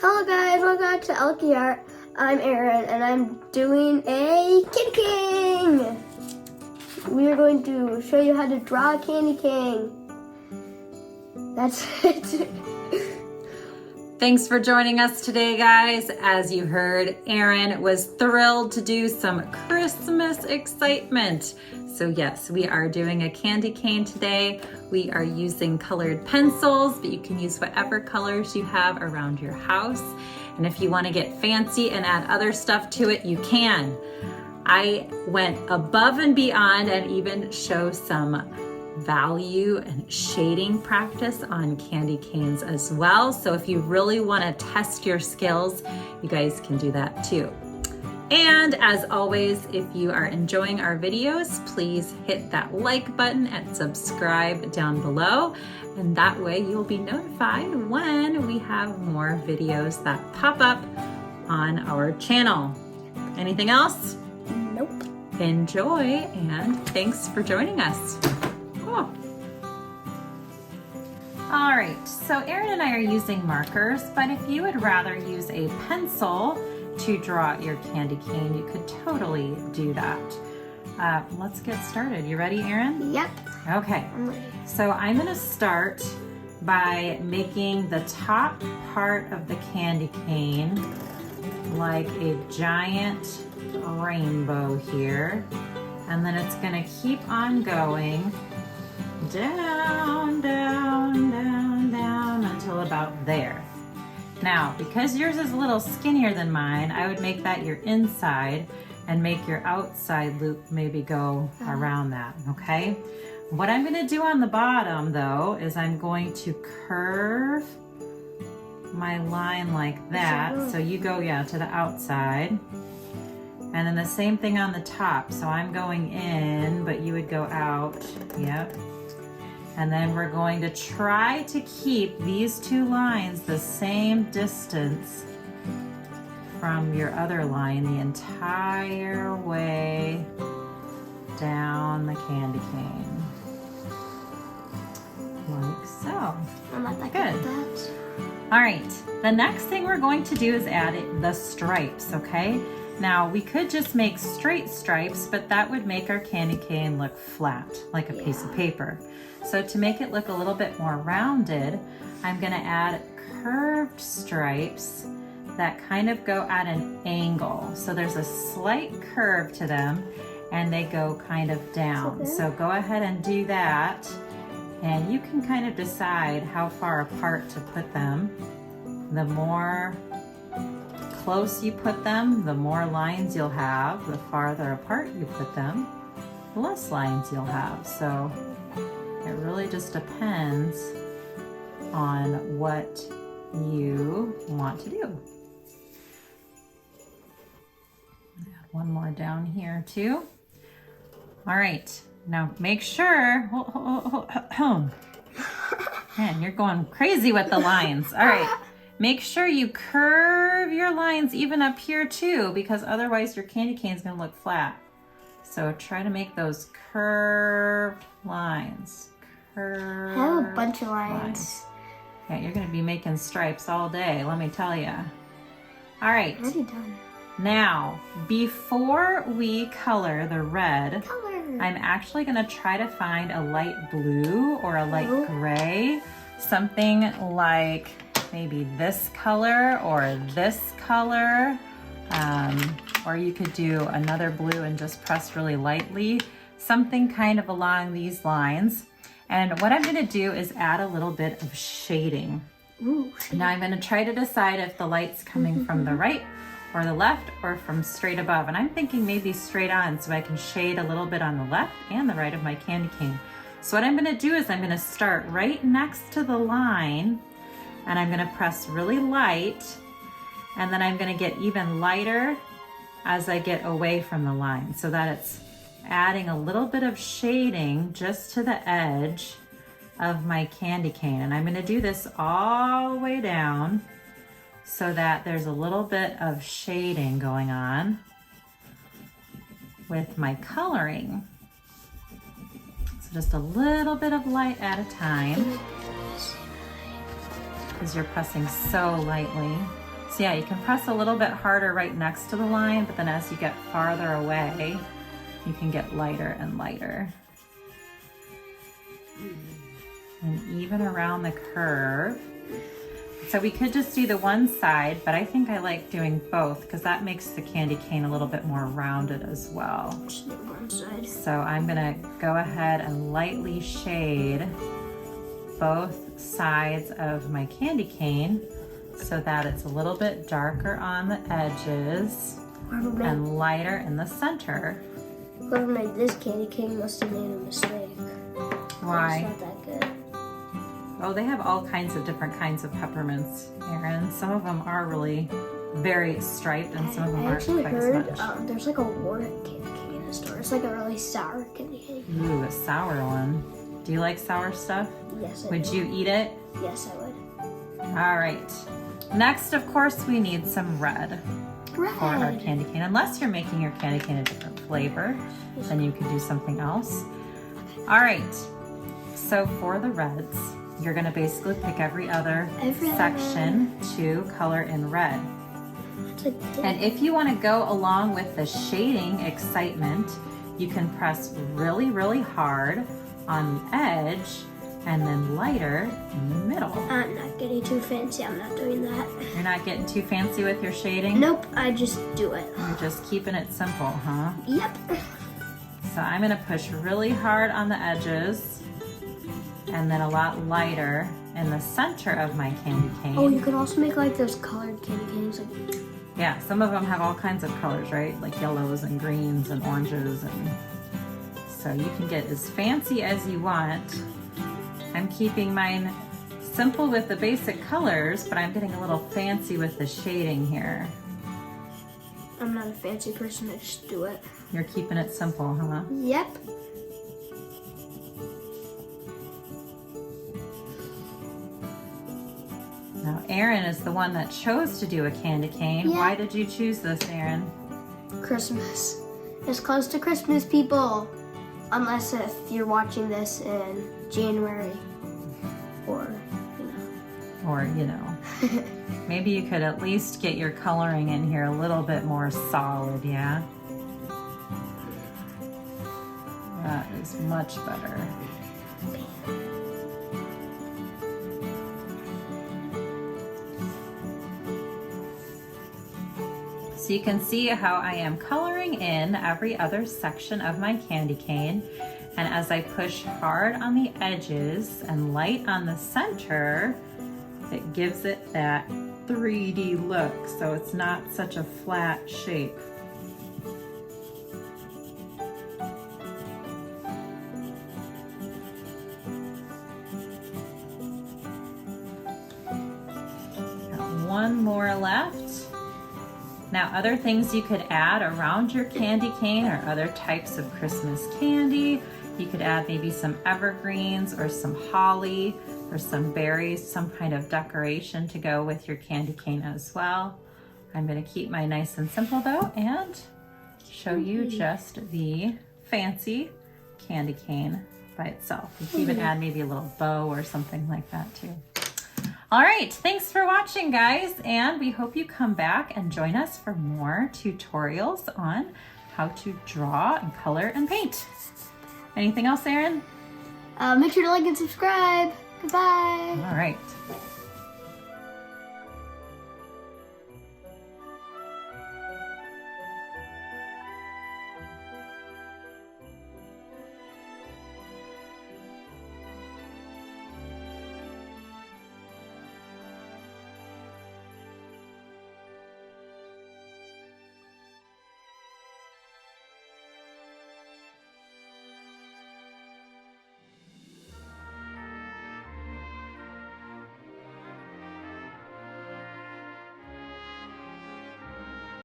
Hello guys, welcome back to Ehlke Art. I'm Aaron and I'm doing a candy cane. We are going to show you how to draw a candy cane. That's it. Thanks for joining us today, guys. As you heard, Aaron was thrilled to do some Christmas excitement. So yes, we are doing a candy cane today. We are using colored pencils, but you can use whatever colors you have around your house. And if you want to get fancy and add other stuff to it, you can. I went above and beyond and even show some value and shading practice on candy canes as well. So if you really want to test your skills, you guys can do that too. And as always, if you are enjoying our videos, please hit that like button and subscribe down below. And that way you'll be notified when we have more videos that pop up on our channel. Anything else? Nope. Enjoy and thanks for joining us. Oh. All right, so Aaron and I are using markers, but if you would rather use a pencil to draw your candy cane, you could totally do that. Let's get started. You ready, Aaron? Yep. Okay, so I'm gonna start by making the top part of the candy cane like a giant rainbow here. And then it's gonna keep on going down, down, down, down until about there. Now, because yours is a little skinnier than mine, I would make that your inside and make your outside loop maybe go around that, okay? What I'm gonna do on the bottom though, is I'm going to curve my line like that. So you go, to the outside. And then the same thing on the top. So I'm going in, but you would go out, yep. And then we're going to try to keep these two lines the same distance from your other line the entire way down the candy cane. Like so. I'm not that Good. good at that. All right, the next thing we're going to do is add the stripes, okay? Now, we could just make straight stripes, but that would make our candy cane look flat, like a piece of paper. So to make it look a little bit more rounded, I'm gonna add curved stripes that kind of go at an angle. So there's a slight curve to them and they go kind of down. So go ahead and do that. And you can kind of decide how far apart to put them. The more close you put them, the more lines you'll have. The farther apart you put them, the less lines you'll have. So it really just depends on what you want to do. Add one more down here too. All right, now make sure, man, you're going crazy with the lines. All right, make sure you curve your lines even up here too, because otherwise your candy cane is gonna look flat. So try to make those curved lines. Curved I have a bunch of lines. Yeah, you're gonna be making stripes all day, let me tell you. All right. Already done. Now, before we color the red, I'm actually gonna try to find a light blue or a light gray, something like maybe this color or this color, or you could do another blue and just press really lightly, something kind of along these lines. And what I'm gonna do is add a little bit of shading. Ooh. Now I'm gonna try to decide if the light's coming from the right or the left or from straight above. And I'm thinking maybe straight on so I can shade a little bit on the left and the right of my candy cane. So what I'm gonna do is I'm gonna start right next to the line and I'm gonna press really light, and then I'm gonna get even lighter as I get away from the line so that it's adding a little bit of shading just to the edge of my candy cane. And I'm gonna do this all the way down so that there's a little bit of shading going on with my coloring. So just a little bit of light at a time, because you're pressing so lightly. So yeah, you can press a little bit harder right next to the line, but then as you get farther away, you can get lighter and lighter. And even around the curve. So we could just do the one side, but I think I like doing both because that makes the candy cane a little bit more rounded as well. Just do one side. So I'm gonna go ahead and lightly shade both sides of my candy cane so that it's a little bit darker on the edges and lighter in the center. Whoever made this candy cane must have made a mistake. Why? It's not that good. Oh, they have all kinds of different kinds of peppermints, Erin. Some of them are really very striped and some of them I aren't actually quite heard as much. there's like a warhead candy cane in the store. It's like a really sour candy cane. Ooh, a sour one. Do you like sour stuff? Yes, I Would do. you eat it? Yes, I would. All right. Next, of course, we need some red for our Red. candy cane. Unless you're making your candy cane a different flavor, then you could do something else. All right. So for the reds, you're gonna basically pick every other section to color in red. And if you wanna go along with the shading excitement, you can press really, really hard on the edge and then lighter in the middle. I'm not getting too fancy. I'm not doing that. You're not getting too fancy with your shading? Nope, I just do it. You're just keeping it simple, huh? Yep. So I'm gonna push really hard on the edges and then a lot lighter in the center of my candy cane. Oh, you can also make like those colored candy canes. Like, yeah, some of them have all kinds of colors, right? Like yellows and greens and oranges, and so you can get as fancy as you want. I'm keeping mine simple with the basic colors, but I'm getting a little fancy with the shading here. I'm not a fancy person, I just do it. You're keeping it simple, huh? Yep. Now, Erin is the one that chose to do a candy cane. Yeah. Why did you choose this, Erin? Christmas. It's close to Christmas, people. Unless if you're watching this in January or, Or, maybe you could at least get your coloring in here a little bit more solid, yeah? That is much better. So you can see how I am coloring in every other section of my candy cane. And as I push hard on the edges and light on the center, it gives it that 3D look. So it's not such a flat shape. Got one more left. Now, other things you could add around your candy cane or other types of Christmas candy. You could add maybe some evergreens or some holly or some berries, some kind of decoration to go with your candy cane as well. I'm gonna keep mine nice and simple though and show you just the fancy candy cane by itself. You can even add maybe a little bow or something like that too. All right, thanks for watching, guys, and we hope you come back and join us for more tutorials on how to draw and color and paint. Anything else, Erin? make sure to like and subscribe. Goodbye. All right.